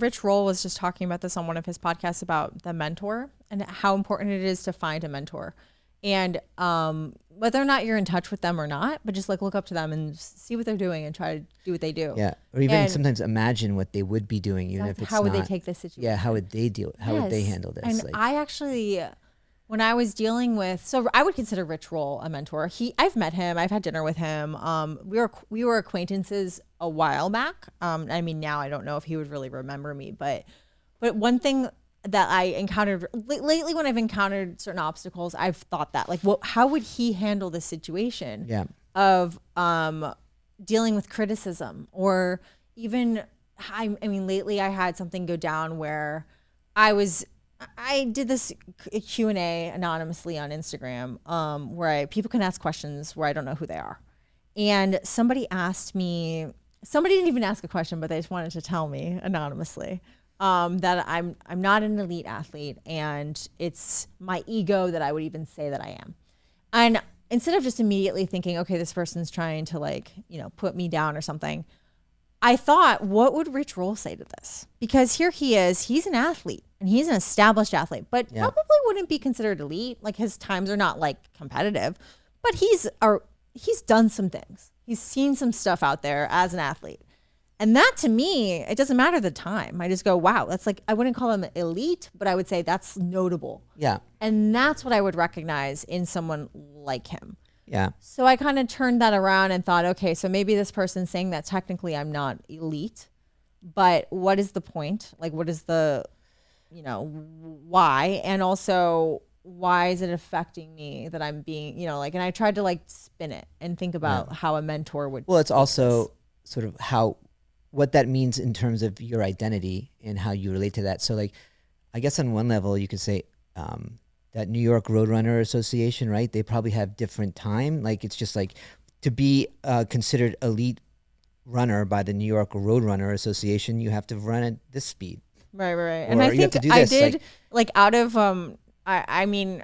Rich Roll was just talking about this on one of his podcasts about the mentor and how important it is to find a mentor. And whether or not you're in touch with them or not, but just like look up to them and see what they're doing and try to do what they do. Yeah. Or even sometimes imagine what they would be doing, even if it's how would they take this situation? Yeah. How would they deal? How would they handle this? And I actually, when I was dealing with, so I would consider Rich Roll a mentor. I've met him. I've had dinner with him. We were acquaintances a while back. I mean, now I don't know if he would really remember me, but one thing that I encountered lately when I've encountered certain obstacles, I've thought that like, how would he handle the situation of dealing with criticism, or even, I mean, lately I had something go down where I did this Q&A anonymously on Instagram where people can ask questions where I don't know who they are. And somebody asked me, somebody didn't even ask a question, but they just wanted to tell me anonymously that I'm not an elite athlete, and it's my ego that I would even say that I am. And instead of just immediately thinking, okay, this person's trying to like, put me down or something, I thought, what would Rich Roll say to this? Because here he is, he's an athlete and he's an established athlete, but probably wouldn't be considered elite. Like his times are not like competitive, but he's done some things. He's seen some stuff out there as an athlete. And that to me, it doesn't matter the time. I just go, wow, that's like, I wouldn't call him elite, but I would say that's notable. Yeah. And that's what I would recognize in someone like him. Yeah. So I kind of turned that around and thought, okay, so maybe this person's saying that technically I'm not elite, but what is the point? Like, what is the, why? And also, why is it affecting me that I'm being, and I tried to like spin it and think about how a mentor would. Well, it's also sort of what that means in terms of your identity and how you relate to that. So like, I guess on one level you could say, that New York Roadrunner Association, right? They probably have different time. Like it's just like to be considered elite runner by the New York Roadrunner Association, you have to run at this speed. Right. And I think I did like out of, I mean,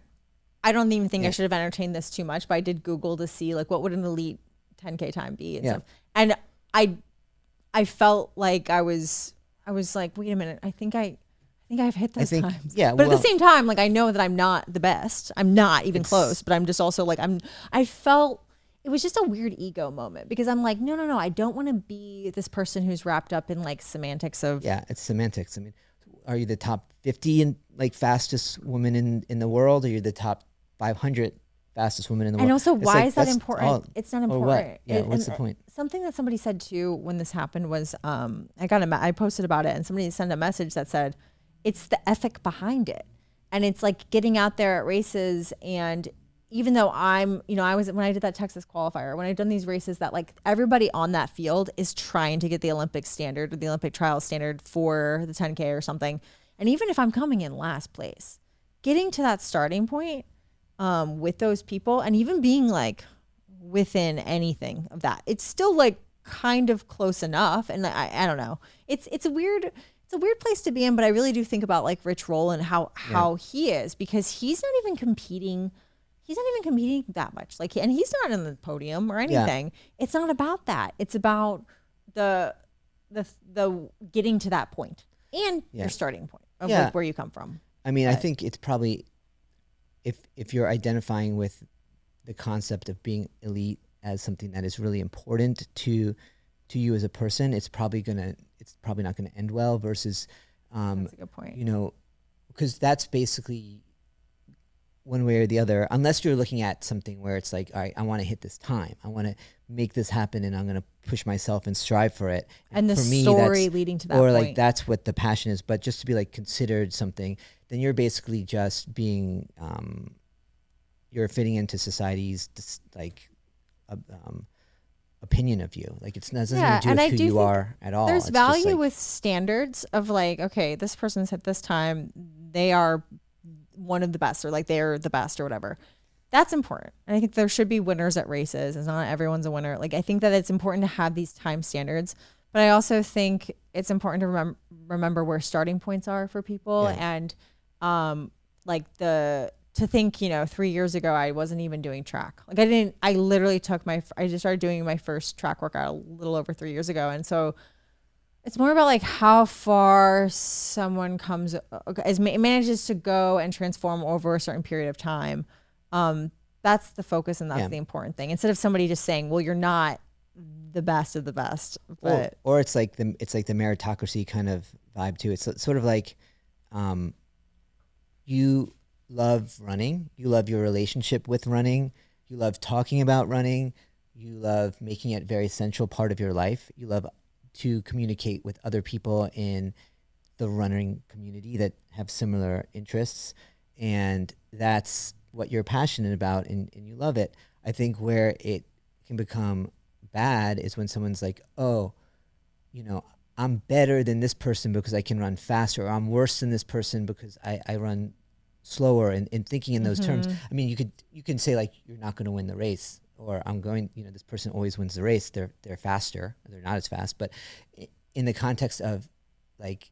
I don't even think I should have entertained this too much, but I did Google to see like what would an elite 10K time be and stuff. And I felt like I was like, wait a minute, I think I've hit those times. Yeah. But at the same time, like I know that I'm not the best. I'm not even close, but I'm just also like, I felt it was just a weird ego moment because I'm like, no. I don't want to be this person who's wrapped up in like semantics of. Yeah. It's semantics. I mean, are you the top 50 and like fastest woman in the world? Or you're the top 500 fastest woman in the world? And also, why is that important? It's not important. What? Yeah. What's the point? Something that somebody said too when this happened was, I posted about it and somebody sent a message that said, it's the ethic behind it. And it's like getting out there at races. And even though when I did that Texas qualifier, when I've done these races that like everybody on that field is trying to get the Olympic standard or the Olympic trial standard for the 10K or something. And even if I'm coming in last place, getting to that starting point with those people and even being like within anything of that, it's still like kind of close enough. And I don't know. It's a weird place to be in, but I really do think about like Rich Roll and how he is, because he's not even competing that much. Like, and he's not in the podium or anything. Yeah. It's not about that. It's about the getting to that point and your starting point of like where you come from. I mean, I think it's probably if you're identifying with the concept of being elite as something that is really important to you as a person, it's probably not gonna end well versus that's a good point. Because that's basically one way or the other, unless you're looking at something where it's like, all right, I want to hit this time, I want to make this happen, and I'm going to push myself and strive for it. And the story leading to that or point. like that's what the passion is. But just to be like considered something, then you're basically just being, you're fitting into society's like opinion of you. Like it's doesn't do with who you are at all. There's value with standards of like, okay, this person's hit this time, they are one of the best, or like they're the best or whatever. That's important. And I think there should be winners at races. It's not everyone's a winner. Like I think that it's important to have these time standards, but I also think it's important to remember where starting points are for people. And to think, 3 years ago, I wasn't even doing track. Like I literally I just started doing my first track workout a little over 3 years ago. And so It's more about like how far someone manages to go and transform over a certain period of time. That's the focus, and that's the important thing. Instead of somebody just saying, "Well, you're not the best of the best," but or it's like the meritocracy kind of vibe too. It's sort of like, you love running, you love your relationship with running, you love talking about running, you love making it a very central part of your life. You love to communicate with other people in the running community that have similar interests, and that's what you're passionate about, and you love it. I think where it can become bad is when someone's like, oh, I'm better than this person because I can run faster, or I'm worse than this person because I run slower, and thinking in those terms. I mean, you can say like, you're not going to win the race, or this person always wins the race. They're faster, they're not as fast. But in the context of like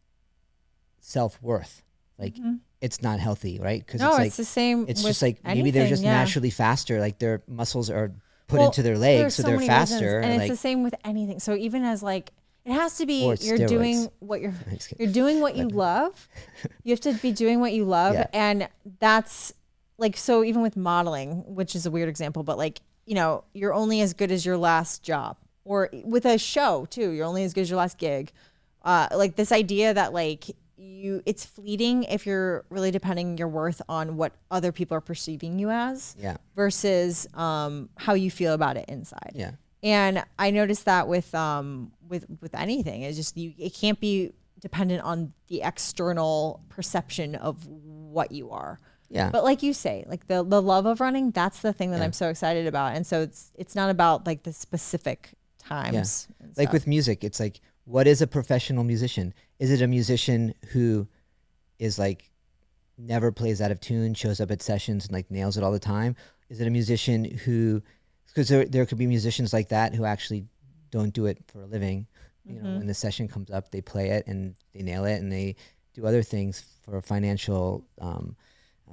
self-worth, like it's not healthy, right? Because it's the same. It's just like maybe they're just naturally faster. Like their muscles are put into their legs, so they're faster. And it's the same with anything. So even as like, it has to be you're doing what you're doing what you love. You have to be doing what you love, and that's like, so even with modeling, which is a weird example, but like, you're only as good as your last job, or with a show too, you're only as good as your last gig. Like this idea that like it's fleeting if you're really depending your worth on what other people are perceiving you as, versus how you feel about it inside. Yeah. And I noticed that with anything, it's just it can't be dependent on the external perception of what you are. Yeah. But like you say, like the love of running, that's the thing that I'm so excited about. And so it's not about like the specific times. Yeah. Like with music, it's like, what is a professional musician? Is it a musician who is like never plays out of tune, shows up at sessions and like nails it all the time? Is it a musician who, because there could be musicians like that who actually don't do it for a living. When the session comes up, they play it and they nail it, and they do other things for a financial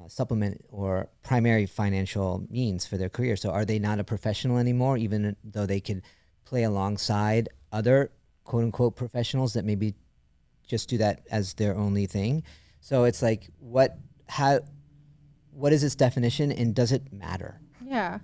supplement or primary financial means for their career. So are they not a professional anymore, even though they could play alongside other quote unquote professionals that maybe just do that as their only thing? So it's like, what is its definition, and does it matter? Yeah.